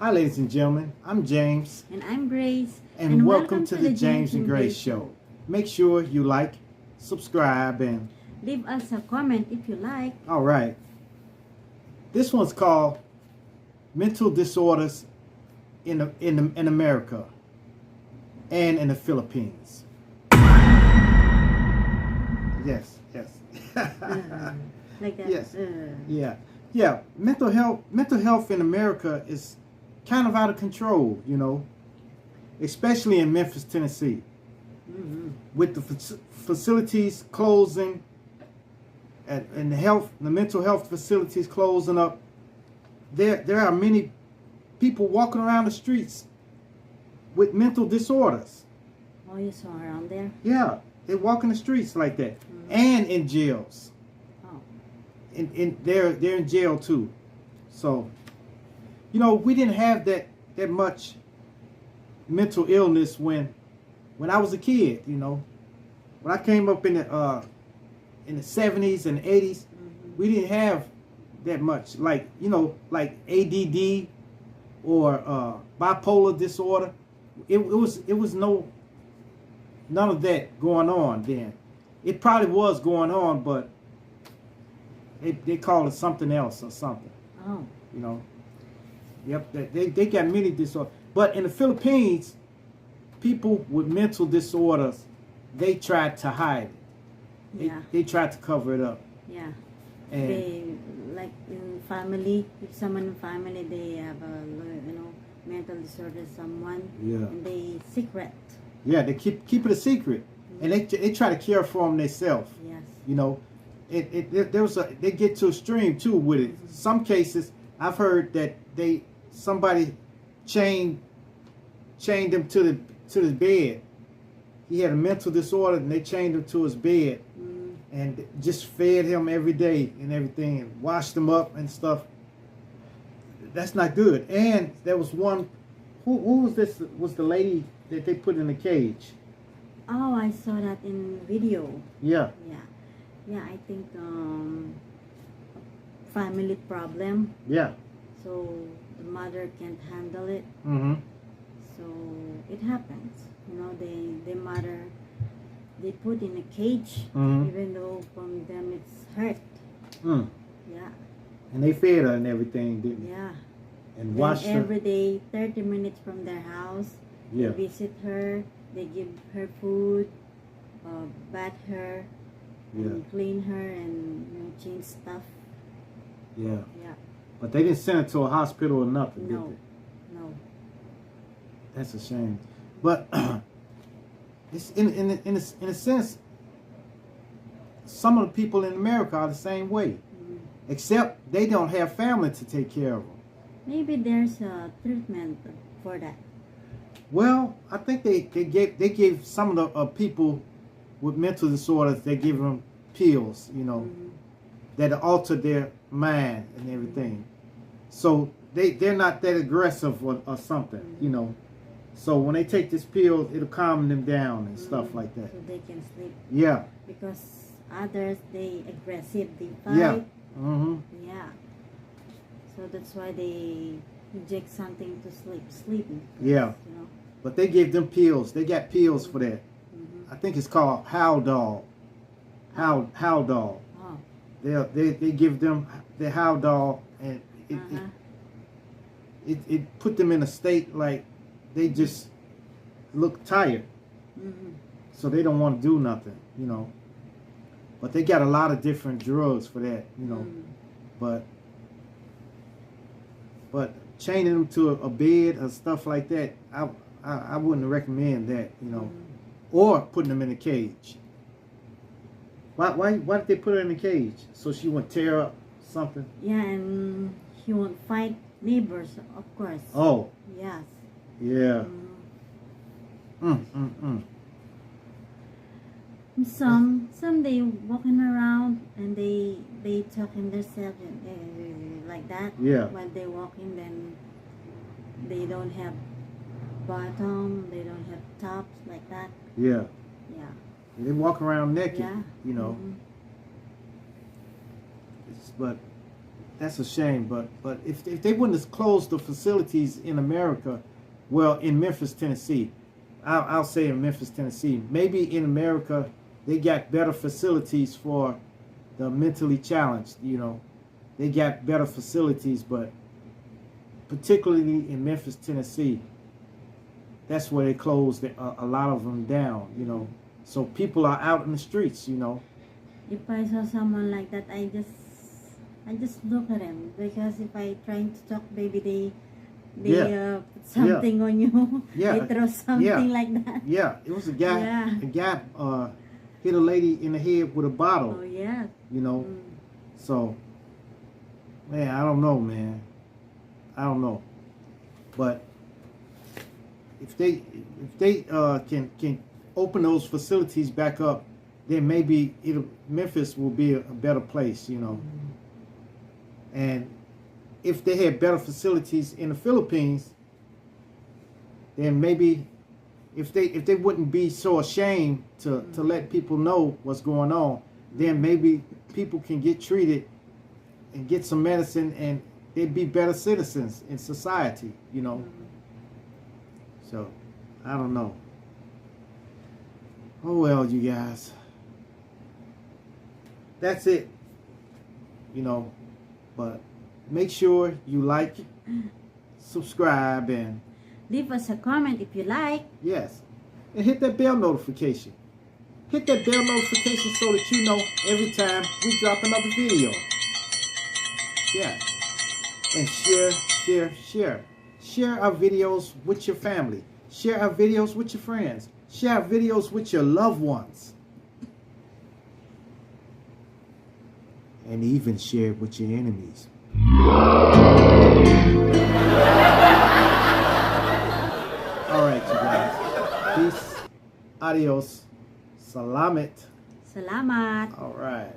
Hi, ladies and gentlemen. I'm James, And I'm Grace. and welcome to the James and Grace Show. Make sure you like, subscribe, and Leave us a comment if you like. all right. This one's called "Mental Disorders in America and in the Philippines." Yes, yes, Like that. yes, yeah, yeah. Mental health in America is kind of out of control. Especially in Memphis, Tennessee, with the facilities closing and the mental health facilities closing up. There are many people walking around the streets with mental disorders. Oh, you saw around there? Yeah, they walk in the streets like that, and in jails. Oh. They're in jail too. So, we didn't have that much mental illness when I was a kid. When I came up in the 70s and 80s, we didn't have that much like ADD or bipolar disorder. It was none of that going on then. It probably was going on, but they call it something else or something. Oh. Yep, they got many disorders. But in the Philippines, people with mental disorders, they tried to hide it. They tried to cover it up. Yeah. And They, like in family, if someone in family, they have a, mental disorder, someone, and they secret. Yeah, they keep it a secret. And they try to care for them themselves. Yes. They get to extreme too with it. Some cases I've heard that somebody chained him to the bed. He had a mental disorder, and they chained him to his bed and just fed him every day and everything, and washed him up and stuff. That's not good. And there was one. Who was this? Was the lady that they put in a cage? Oh, I saw that in video. Yeah. Yeah, I think family problem. Yeah. So the mother can't handle it. Mm-hmm. So it happens. The mother, they put in a cage, even though from them it's hurt. Yeah. And they fed her and everything, didn't they? Yeah. And Then washed her. every day, 30 minutes from their house, Yeah. they visit her, they give her food, bath her, and clean her, and change stuff. Yeah. Yeah. But they didn't send her to a hospital or nothing, did No. they? No. That's a shame. But it's in a sense, some of the people in America are the same way, except they don't have family to take care of them. Maybe there's a treatment for that. Well, I think they gave some of the people with mental disorders, they give them pills, that alter their mind and everything. So they're not that aggressive or something, So when they take this pill, it'll calm them down and stuff like that. So they can sleep. Yeah. Because others, they aggressive, they fight. Yeah. Mm-hmm. Yeah. So that's why they inject something to sleeping. Yeah. But they gave them pills. They got pills for that. I think it's called Haldol. Haldol. Oh. They give them the Haldol, and it put them in a state like they just look tired. So they don't want to do nothing, But they got a lot of different drugs for that, But chaining them to a bed or stuff like that, I wouldn't recommend that, Or putting them in a cage. Why did they put her in a cage? So she wouldn't tear up something? Yeah, and he won't fight neighbors, of course. Oh. Yes. Yeah. Some they walking around and they talking themselves like that. Yeah. While they walking, then they don't have bottom, they don't have tops like that. Yeah. Yeah. They walk around naked, Yeah. But that's a shame. But if they wouldn't have closed the facilities in America, well, in Memphis, Tennessee, I'll say in Memphis, Tennessee, maybe in America they got better facilities for the mentally challenged. You know, they got better facilities, but particularly in Memphis, Tennessee, that's where they closed a lot of them down. You know, so people are out in the streets. You know. If I saw someone like that, I just look at them, because if I trying to talk, maybe they put something on you. Yeah. They throw something like that. Yeah, it was a guy. Yeah. A guy hit a lady in the head with a bottle. Oh yeah. You know. So, man, I don't know, man. I don't know, but if they can open those facilities back up, then maybe Memphis will be a better place, you know. And if they had better facilities in the Philippines, then maybe if they wouldn't be so ashamed to let people know what's going on, then maybe people can get treated and get some medicine, and they'd be better citizens in society, you know. So, I don't know. Oh well, you guys. That's it. You know, but make sure you like, subscribe, and leave us a comment if you like. yes, and hit that bell notification. Hit that bell notification so that you know every time we drop another video. Yeah. And share. Share our videos with your family. Share our videos with your friends. Share our videos with your loved ones. And even share it with your enemies. All right, you guys. Peace. Adios. Salamat. Salamat. All right.